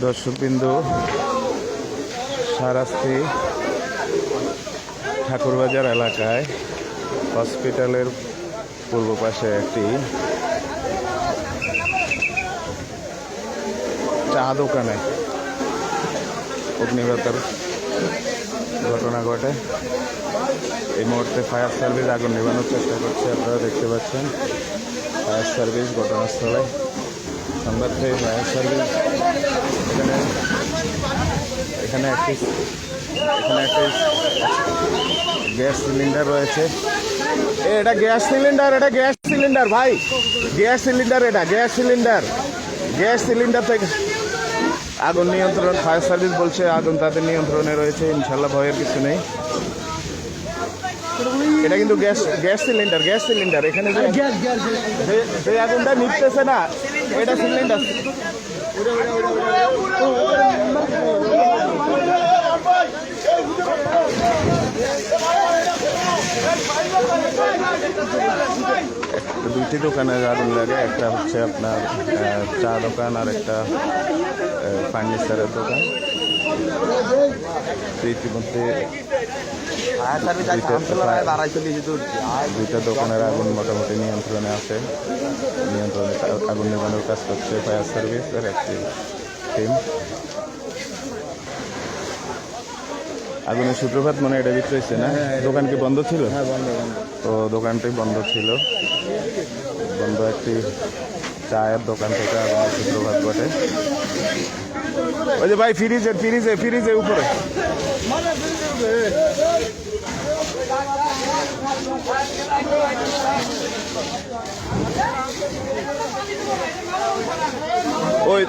দর্শকবৃন্দু, শাহরাস্তি ঠাকুরবাজার এলাকায় হসপিটালের পূর্ব পাশে একটি চা দোকানে অগ্নিগতার ঘটনা ঘটে। এই মুহূর্তে ফায়ার সার্ভিস আগুন নেভানোর চেষ্টা করছে। আপনারা দেখতে পাচ্ছেন ফায়ার সার্ভিস ঘটনাস্থলে। সংবাদ পেয়ে ফায়ার সার্ভিস এখানে একটি গ্যাস সিলিন্ডার রয়েছে। এটা গ্যাস সিলিন্ডার ভাই, গ্যাস সিলিন্ডার থেকে আগুন নিয়ন্ত্রণ। ফায়ার সার্ভিস বলছে আগুন তাদের নিয়ন্ত্রণে রয়েছে, ইনশাল্লাহ ভয়ের কিছু নেই। এটা কিন্তু গ্যাস সিলিন্ডার এখানে যে আগুনটা নিতেছে না, এটা সিলিন্ডার। দুইটি দোকানে আগুন লাগে, একটা হচ্ছে আপনার চা দোকান আর একটা ফার্নিচারের দোকান। ইতিমধ্যে দুইটা দোকানের আগুন মোটামুটি নিয়ন্ত্রণে আছে। আগুন নেভানোর কাজ করছে ফায়ার সার্ভিসের একটি টিম। আগুনের সূত্রপাত মনে এটা ভিতরে হয়েছে না? দোকান কি বন্ধ ছিল? তো দোকানটি বন্ধ ছিল, বন্ধ একটি চায়ের দোকান থেকে আগুনের সূত্রপাত ঘটে। ওই যে ভাই ফ্রিজে উপরে ওই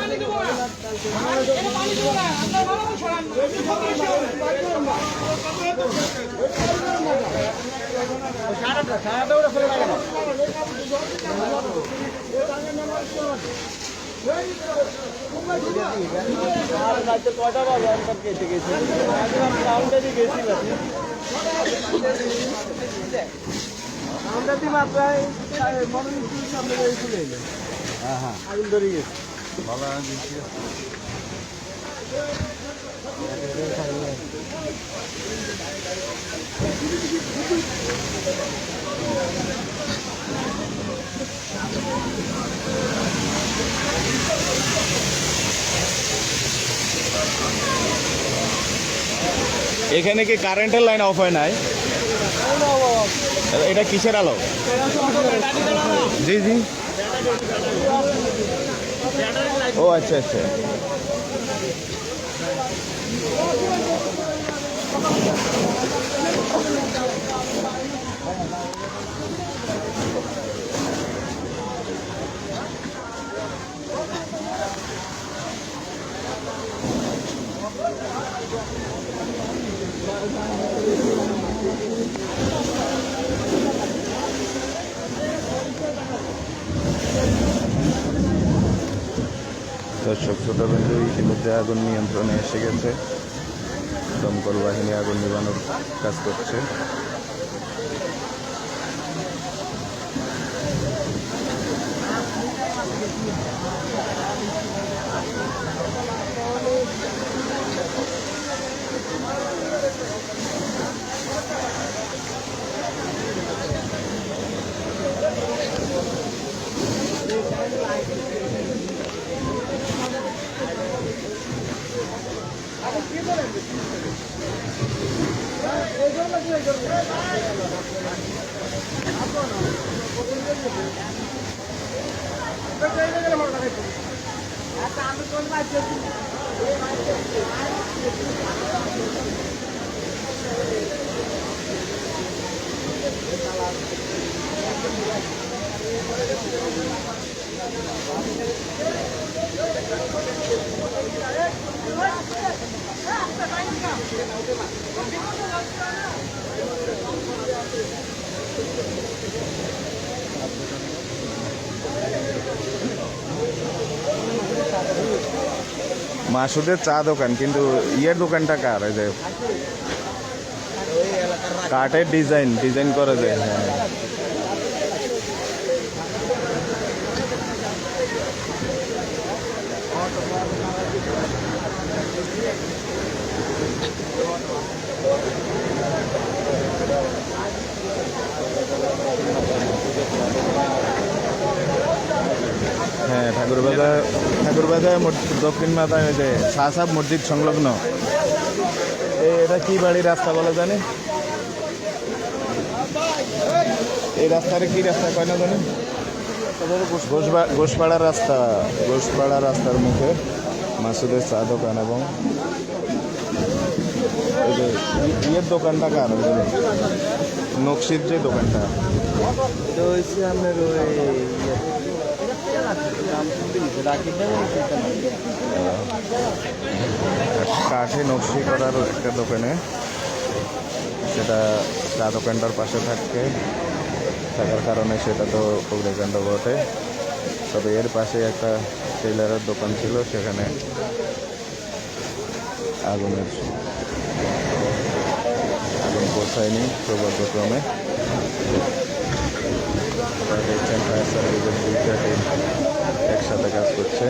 কয়টা বাজে আমি কেটে গেছি, আমরা দিই মাত্র সামনে চলে এলো। হ্যাঁ আগুন ধরে গেছে। এখানে কি কারেন্টের লাইন অফ হয় নাই? এটা কিসের আলো? জি ও আচ্ছা। দর্শক শ্রোতাবৃন্দ, ইতিমধ্যে আগুন নিয়ন্ত্রণে এসে গেছে। দমকল বাহিনী আগুন নিভানোর কাজ করছে। মাসুদের চা দোকান, কিন্তু ইয়ের দোকানটা কার? এই যে কাঠের ডিজাইন করা যায়। হ্যাঁ হ্যাঁ, ঠাকুরবাজার দক্ষিণ মাথায় ওই যে শাহসাব মসজিদ সংলগ্ন এটা কি বাড়ির রাস্তা বলে জানি? এই রাস্তাটা কি রাস্তা কয় না জানি? ঘোষপাড়া রাস্তার মুখে মাসুদের চা দোকান এবং ওই যে ইয়ের দোকানটা কার নকশির যে দোকানটা এটা হচ্ছে আপনার কাঠে নকশি করার একটা দোকানে, সেটা চা দোকানটার পাশে থাকার কারণে সেটা তো অগ্নিকাণ্ড ঘটে। তবে এর পাশে একটা টেইলারের দোকান ছিল, সেখানে আগুন পৌঁছায়নি সৌভাগ্যক্রমে। দেখছেন ফায়ার সার্ভিসের দুইটা টিম একসাথে কাজ করছে।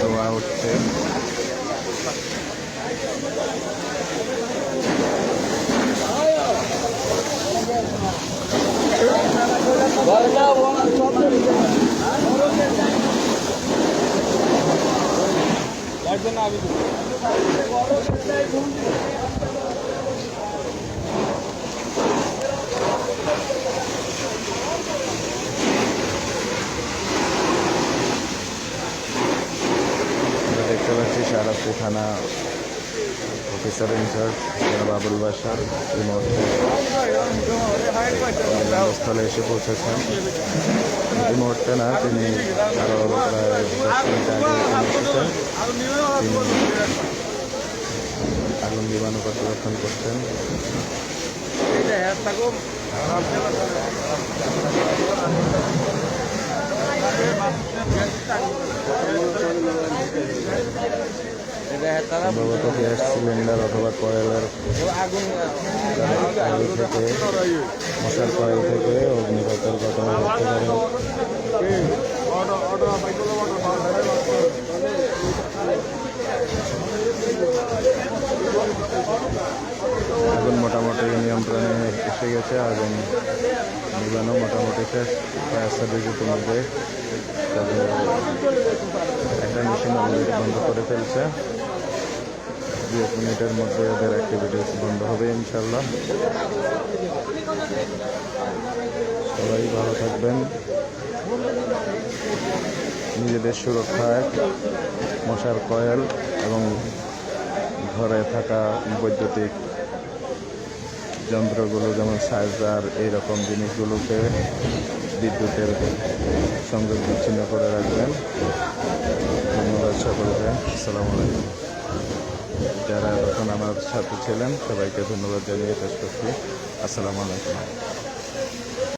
ধোঁয়া উঠছে। দেখতে পাচ্ছি শাহরাস্তি থানা অফিসার ইনচার্জ বাবুল বাসার এই মুহূর্তে স্থলে এসে পৌঁছেছেন। এই মুহূর্তে না, তিনি আরও প্রায় 10 মিনিট আগে এসেছেন। তিনি আগুন নিবানো পর্যবেক্ষণ করছেন। সম্ভবত গ্যাস সিলিন্ডার অথবা কয়েলের থেকে মশার কয়েল থেকে অগ্নিকাণ্ডের ঘটনা ঘটতে পারে। আগুন মোটামুটি নিয়ন্ত্রণে এসে গেছে। আগুন নিবানো মোটামুটি শেষ। ফায়ার সার্ভিস ইতিমধ্যে তাদের একটা মেশিন অলরেডি বন্ধ করে ফেলছে। 2 মিনিটের মধ্যে ওদের অ্যাক্টিভিটিস বন্ধ হবে ইনশাল্লাহ। সবাই ভালো থাকবেন। নিজেদের সুরক্ষায় মশার কয়েল এবং ঘরে থাকা বৈদ্যুতিক যন্ত্রগুলো যেমন চার্জার এইরকম জিনিসগুলোকে বিদ্যুতের সংযোগ বিচ্ছিন্ন করে রাখবেন। ধন্যবাদ সকলকে। আসসালামু আলাইকুম। যারা এখন আমার সাথে ছিলেন সবাইকে ধন্যবাদ জানিয়ে শেষ করছি। আসসালামু আলাইকুম।